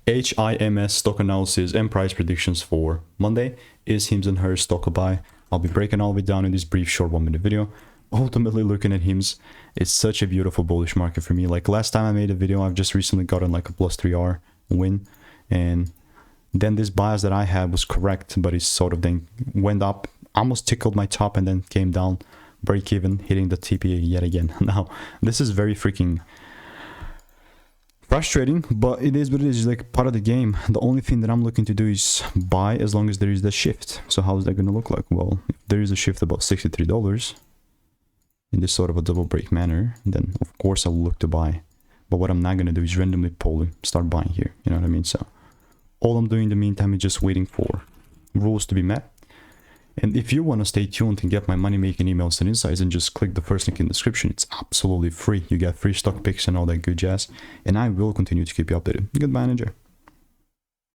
HIMS stock analysis and price predictions for Monday. Is HIMS and HERS stock a buy? I'll be breaking all of it down in this brief short 1 minute video. Ultimately, looking at HIMS, it's such a beautiful bullish market for me. Like last time I made a video, I've just recently gotten like a plus 3R win, and then this bias that I had was correct, but it sort of then went up, almost tickled my top, and then came down, break even, hitting the TPA yet again. Now this is very freaking frustrating, but it is what it is. It's like part of the game. The only thing that I'm looking to do is buy as long as there is the shift. So how is that going to look like? Well, if there is a shift about $63 in this sort of a double break manner, then of course I'll look to buy. But what I'm not going to do is randomly pull, start buying here. You know what I mean? So all I'm doing in the meantime is just waiting for rules to be met. And if you want to stay tuned and get my money making emails and insights, then just click the first link in the description. It's absolutely free. You get free stock picks and all that good jazz. And I will continue to keep you updated. Goodbye, Ninja.